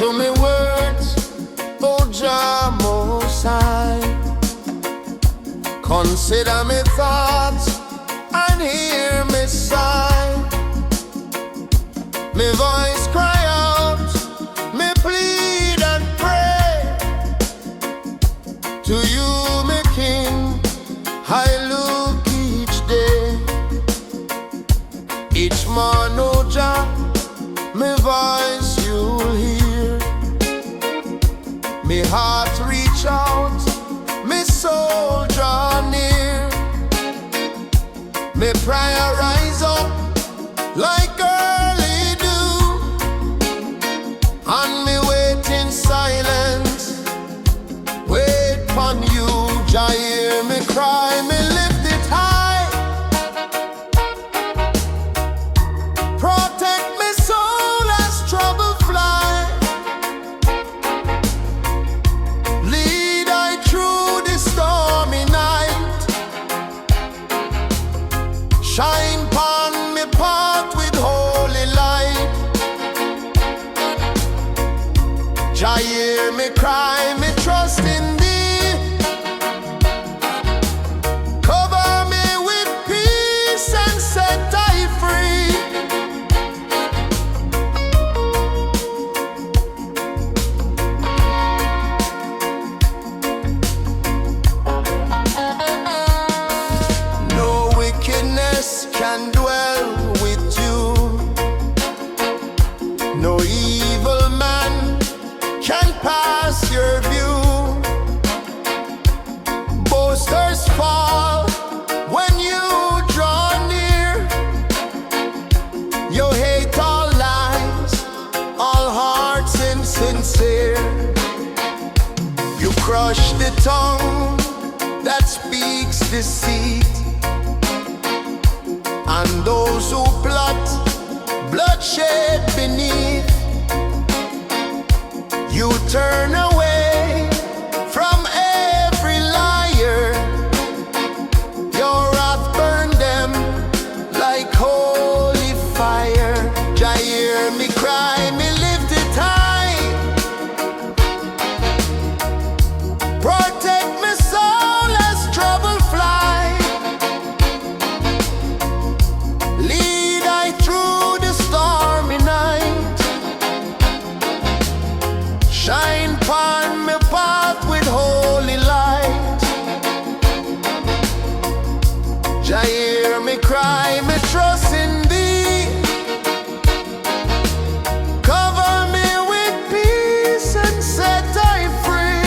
to me words, O Jah Most High. Consider me thoughts and hear me sigh. Me voice cry out, me plead and pray. To you, me King, I look each day. Each morn, O Jah, me voice you'll hear. Me heart reach out, me soul draw near. Me prayer rise up like early dew, and me wait in silence, wait upon you. Jah hear me cry, me lift it high. Protect me soul as trouble fly. Lead I through the stormy night. Shine upon me path with holy light. Jah hear me cry, me trust in thee. Cover me with peace and set I free. No wickedness can dwell with you. No evil man can pass your view. Boasters fall when you draw near. You hate all lies, all hearts insincere. You crush the tongue that speaks deceit, and those who plot bloodshed beneath. You turn away from every liar. Your wrath burn them like holy fire. Jah hear me cry, me lift it high. Protect me soul as trouble fly. Lead I through the stormy night. Shine upon me path with holy light. Jah hear me cry, me trust in thee. Cover me with peace and set I free.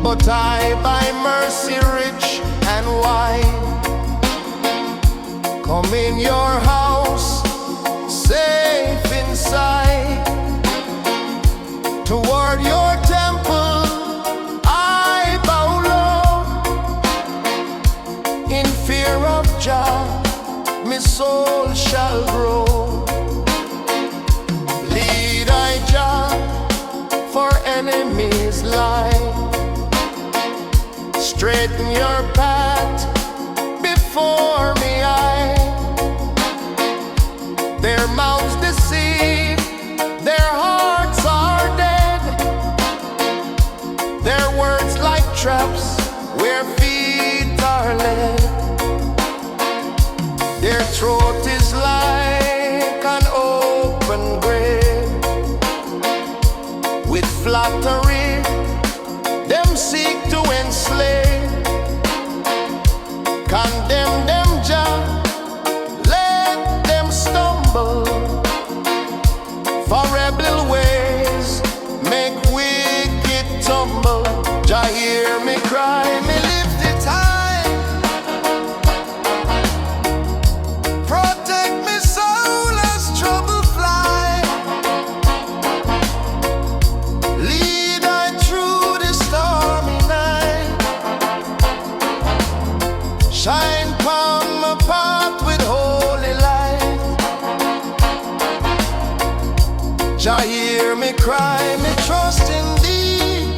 But I by mercy rich and wide come in your house safe inside. Toward your temple I bow low. In fear of Jah my soul shall grow. Lead I Jah for enemies lie. Straighten your path before me I. Their mouths deceive, their hearts are dead. Their words like traps where feet are led. Their throat is like an open grave. With flattery them seek to enslave. Condemn them, Jah, let them stumble. For rebel ways make wicked tumble. Jah hear me cry, me lift it high. Protect me soul as trouble fly. Lead I through the stormy night. Shine upon my path with holy light. Jah hear me cry, me trust in thee.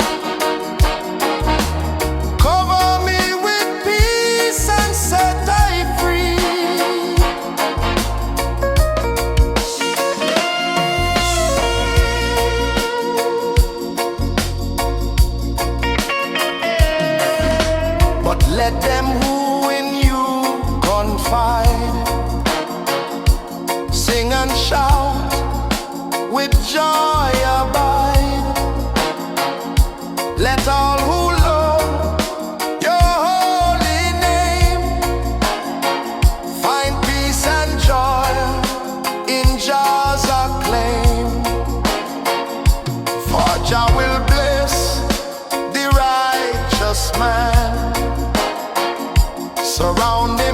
glorified. Sing and shout, with joy abide. Let all who love your holy name find peace and joy in Jah's acclaim. For Jah will bless the righteous man, surrounded